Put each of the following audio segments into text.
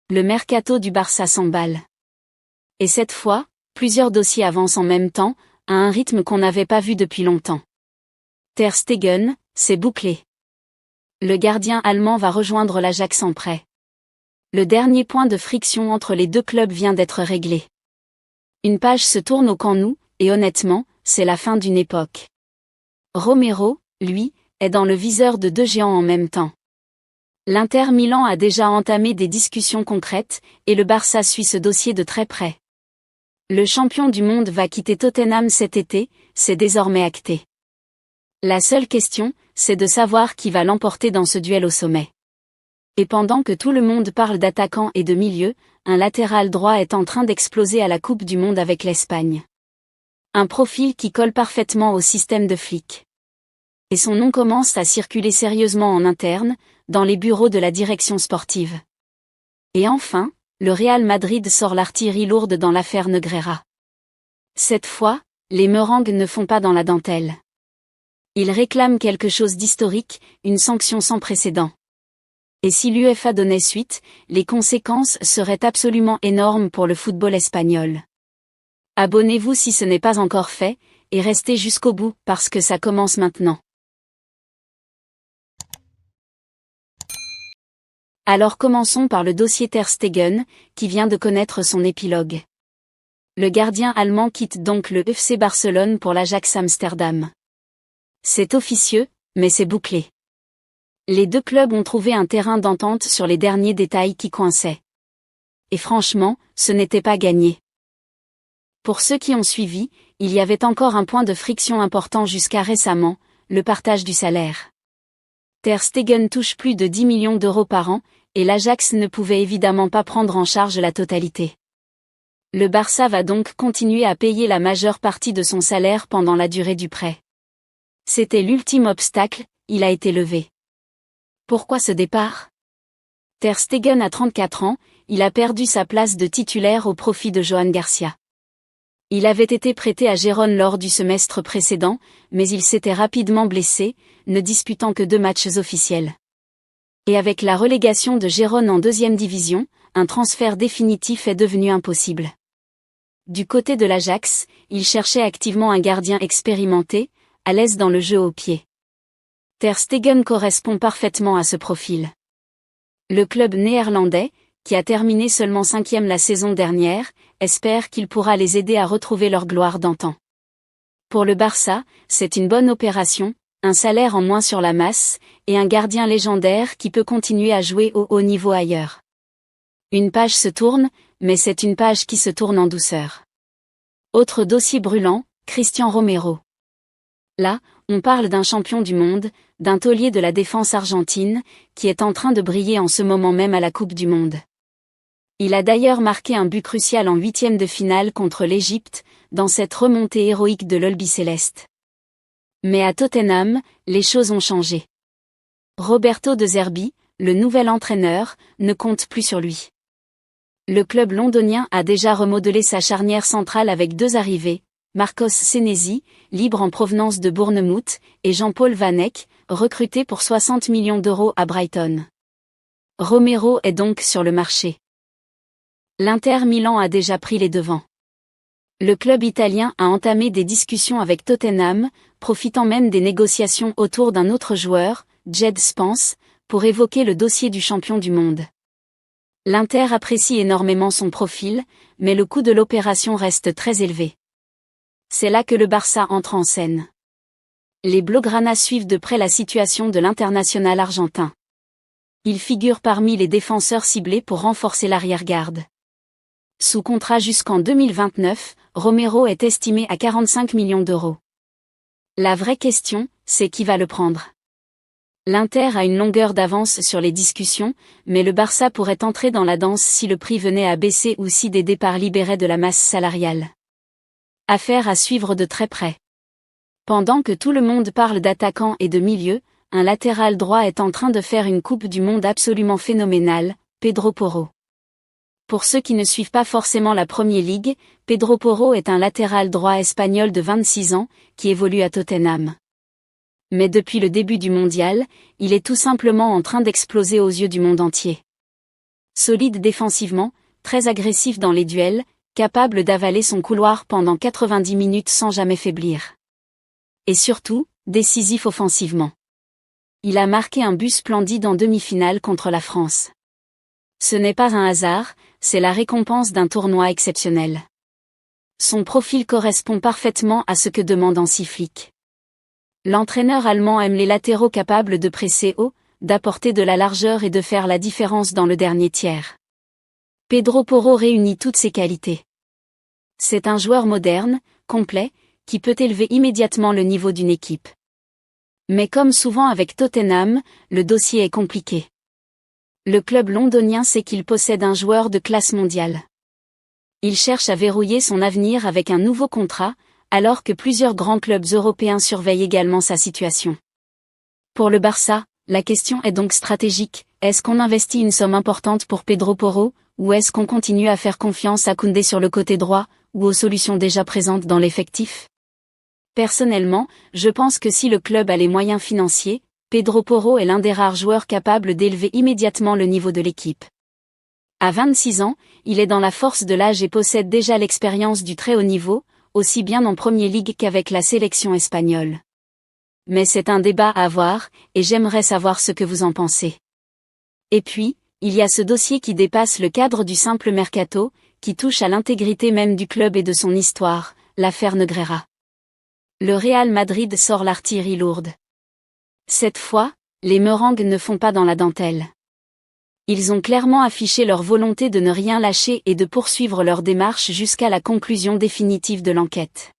Le mercato du Barça s'emballe. Et cette fois, plusieurs dossiers avancent en même temps, à un rythme qu'on n'avait pas vu depuis longtemps. Ter Stegen, c'est bouclé. Le gardien allemand va rejoindre l'Ajax en prêt. Le dernier point de friction entre les deux clubs vient d'être réglé. Une page se tourne au Camp Nou, et honnêtement, c'est la fin d'une époque. Romero, lui, est dans le viseur de deux géants en même temps. L'Inter Milan a déjà entamé des discussions concrètes, et le Barça suit ce dossier de très près. Le champion du monde va quitter Tottenham cet été, c'est désormais acté. La seule question, c'est de savoir qui va l'emporter dans ce duel au sommet. Et pendant que tout le monde parle d'attaquant et de milieu, un latéral droit est en train d'exploser à la Coupe du Monde avec l'Espagne. Un profil qui colle parfaitement au système de Flick. Et son nom commence à circuler sérieusement en interne, dans les bureaux de la direction sportive. Et enfin, le Real Madrid sort l'artillerie lourde dans l'affaire Negreira. Cette fois, les meringues ne font pas dans la dentelle. Ils réclament quelque chose d'historique, une sanction sans précédent. Et si l'UEFA donnait suite, les conséquences seraient absolument énormes pour le football espagnol. Abonnez-vous si ce n'est pas encore fait, et restez jusqu'au bout parce que ça commence maintenant. Alors commençons par le dossier Ter Stegen, qui vient de connaître son épilogue. Le gardien allemand quitte donc le FC Barcelone pour l'Ajax Amsterdam. C'est officieux, mais c'est bouclé. Les deux clubs ont trouvé un terrain d'entente sur les derniers détails qui coinçaient. Et franchement, ce n'était pas gagné. Pour ceux qui ont suivi, il y avait encore un point de friction important jusqu'à récemment, le partage du salaire. Ter Stegen touche plus de 10 millions d'euros par an, et l'Ajax ne pouvait évidemment pas prendre en charge la totalité. Le Barça va donc continuer à payer la majeure partie de son salaire pendant la durée du prêt. C'était l'ultime obstacle, il a été levé. Pourquoi ce départ ? Ter Stegen a 34 ans, il a perdu sa place de titulaire au profit de Johan Garcia. Il avait été prêté à Gérone lors du semestre précédent, mais il s'était rapidement blessé, ne disputant que 2 matchs officiels. Et avec la relégation de Gérone en 2e division, un transfert définitif est devenu impossible. Du côté de l'Ajax, il cherchait activement un gardien expérimenté, à l'aise dans le jeu au pied. Ter Stegen correspond parfaitement à ce profil. Le club néerlandais, qui a terminé seulement 5e la saison dernière, espère qu'il pourra les aider à retrouver leur gloire d'antan. Pour le Barça, c'est une bonne opération, un salaire en moins sur la masse, et un gardien légendaire qui peut continuer à jouer au haut niveau ailleurs. Une page se tourne, mais c'est une page qui se tourne en douceur. Autre dossier brûlant, Cristian Romero. Là, on parle d'un champion du monde, d'un taulier de la défense argentine, qui est en train de briller en ce moment même à la Coupe du Monde. Il a d'ailleurs marqué un but crucial en 8e de finale contre l'Égypte, dans cette remontée héroïque de l'Albiceleste. Mais à Tottenham, les choses ont changé. Roberto De Zerbi, le nouvel entraîneur, ne compte plus sur lui. Le club londonien a déjà remodelé sa charnière centrale avec 2 arrivées, Marcos Senesi, libre en provenance de Bournemouth, et Jean-Paul Van Eyck, recruté pour 60 millions d'euros à Brighton. Romero est donc sur le marché. L'Inter Milan a déjà pris les devants. Le club italien a entamé des discussions avec Tottenham, profitant même des négociations autour d'un autre joueur, Jed Spence, pour évoquer le dossier du champion du monde. L'Inter apprécie énormément son profil, mais le coût de l'opération reste très élevé. C'est là que le Barça entre en scène. Les Blaugrana suivent de près la situation de l'international argentin. Il figure parmi les défenseurs ciblés pour renforcer l'arrière-garde. Sous contrat jusqu'en 2029, Romero est estimé à 45 millions d'euros. La vraie question, c'est qui va le prendre. L'Inter a une longueur d'avance sur les discussions, mais le Barça pourrait entrer dans la danse si le prix venait à baisser ou si des départs libéraient de la masse salariale. Affaire à suivre de très près. Pendant que tout le monde parle d'attaquants et de milieu, un latéral droit est en train de faire une Coupe du Monde absolument phénoménale, Pedro Porro. Pour ceux qui ne suivent pas forcément la Premier League, Pedro Porro est un latéral droit espagnol de 26 ans, qui évolue à Tottenham. Mais depuis le début du mondial, il est tout simplement en train d'exploser aux yeux du monde entier. Solide défensivement, très agressif dans les duels, capable d'avaler son couloir pendant 90 minutes sans jamais faiblir. Et surtout, décisif offensivement. Il a marqué un but splendide en demi-finale contre la France. Ce n'est pas un hasard, c'est la récompense d'un tournoi exceptionnel. Son profil correspond parfaitement à ce que demande Hansi Flick. L'entraîneur allemand aime les latéraux capables de presser haut, d'apporter de la largeur et de faire la différence dans le dernier tiers. Pedro Porro réunit toutes ces qualités. C'est un joueur moderne, complet, qui peut élever immédiatement le niveau d'une équipe. Mais comme souvent avec Tottenham, le dossier est compliqué. Le club londonien sait qu'il possède un joueur de classe mondiale. Il cherche à verrouiller son avenir avec un nouveau contrat, alors que plusieurs grands clubs européens surveillent également sa situation. Pour le Barça, la question est donc stratégique. Est-ce qu'on investit une somme importante pour Pedro Porro, ou est-ce qu'on continue à faire confiance à Koundé sur le côté droit, ou aux solutions déjà présentes dans l'effectif? Personnellement, je pense que si le club a les moyens financiers, Pedro Porro est l'un des rares joueurs capables d'élever immédiatement le niveau de l'équipe. À 26 ans, il est dans la force de l'âge et possède déjà l'expérience du très haut niveau, aussi bien en Premier League qu'avec la sélection espagnole. Mais c'est un débat à avoir, et j'aimerais savoir ce que vous en pensez. Et puis, il y a ce dossier qui dépasse le cadre du simple mercato, qui touche à l'intégrité même du club et de son histoire, l'affaire Negreira. Le Real Madrid sort l'artillerie lourde. Cette fois, les meringues ne font pas dans la dentelle. Ils ont clairement affiché leur volonté de ne rien lâcher et de poursuivre leur démarche jusqu'à la conclusion définitive de l'enquête.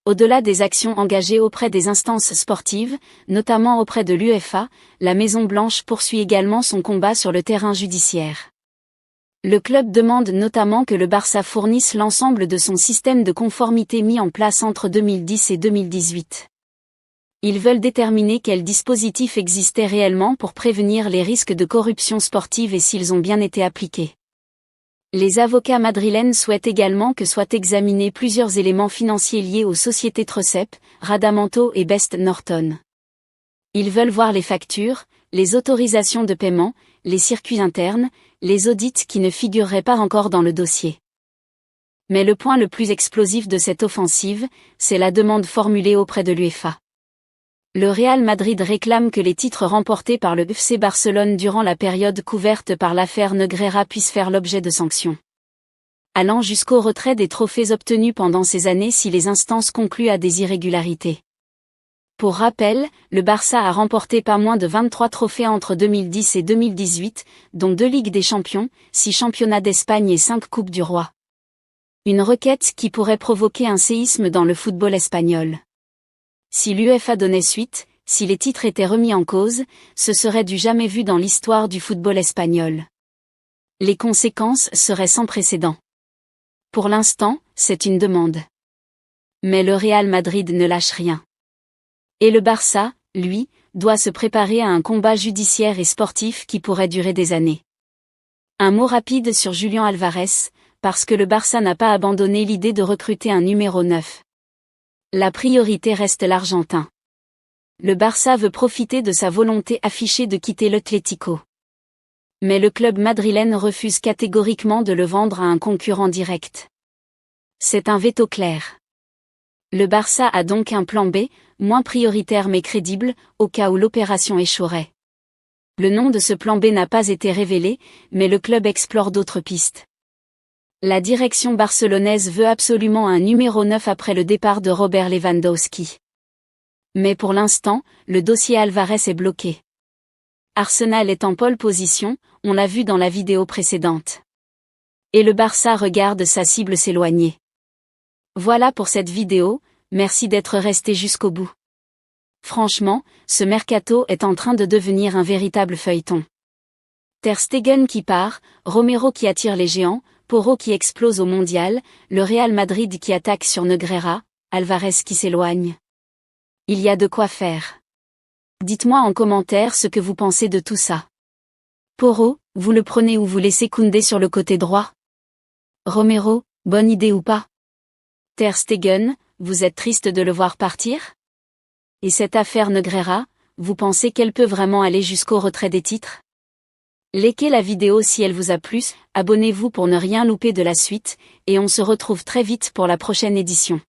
Au-delà des actions engagées auprès des instances sportives, notamment auprès de l'UEFA, la Maison-Blanche poursuit également son combat sur le terrain judiciaire. Le club demande notamment que le Barça fournisse l'ensemble de son système de conformité mis en place entre 2010 et 2018. Ils veulent déterminer quels dispositifs existaient réellement pour prévenir les risques de corruption sportive et s'ils ont bien été appliqués. Les avocats madrilènes souhaitent également que soient examinés plusieurs éléments financiers liés aux sociétés Trocep, Radamanto et Best Norton. Ils veulent voir les factures, les autorisations de paiement, les circuits internes, les audits qui ne figureraient pas encore dans le dossier. Mais le point le plus explosif de cette offensive, c'est la demande formulée auprès de l'UEFA. Le Real Madrid réclame que les titres remportés par le FC Barcelone durant la période couverte par l'affaire Negreira puissent faire l'objet de sanctions. Allant jusqu'au retrait des trophées obtenus pendant ces années si les instances concluent à des irrégularités. Pour rappel, le Barça a remporté pas moins de 23 trophées entre 2010 et 2018, dont 2 Ligues des Champions, 6 championnats d'Espagne et 5 Coupes du Roi. Une requête qui pourrait provoquer un séisme dans le football espagnol. Si l'UEFA donnait suite, si les titres étaient remis en cause, ce serait du jamais vu dans l'histoire du football espagnol. Les conséquences seraient sans précédent. Pour l'instant, c'est une demande. Mais le Real Madrid ne lâche rien. Et le Barça, lui, doit se préparer à un combat judiciaire et sportif qui pourrait durer des années. Un mot rapide sur Julián Álvarez, parce que le Barça n'a pas abandonné l'idée de recruter un numéro 9. La priorité reste l'Argentin. Le Barça veut profiter de sa volonté affichée de quitter l'Atlético. Mais le club madrilène refuse catégoriquement de le vendre à un concurrent direct. C'est un veto clair. Le Barça a donc un plan B, moins prioritaire mais crédible, au cas où l'opération échouerait. Le nom de ce plan B n'a pas été révélé, mais le club explore d'autres pistes. La direction barcelonaise veut absolument un numéro 9 après le départ de Robert Lewandowski. Mais pour l'instant, le dossier Álvarez est bloqué. Arsenal est en pole position, on l'a vu dans la vidéo précédente. Et le Barça regarde sa cible s'éloigner. Voilà pour cette vidéo, merci d'être resté jusqu'au bout. Franchement, ce mercato est en train de devenir un véritable feuilleton. Ter Stegen qui part, Romero qui attire les géants, Porro qui explose au mondial, le Real Madrid qui attaque sur Negreira, Álvarez qui s'éloigne. Il y a de quoi faire. Dites-moi en commentaire ce que vous pensez de tout ça. Porro, vous le prenez ou vous laissez Koundé sur le côté droit? Romero, bonne idée ou pas? Ter Stegen, vous êtes triste de le voir partir? Et cette affaire Negreira, vous pensez qu'elle peut vraiment aller jusqu'au retrait des titres? Likez la vidéo si elle vous a plu, abonnez-vous pour ne rien louper de la suite, et on se retrouve très vite pour la prochaine édition.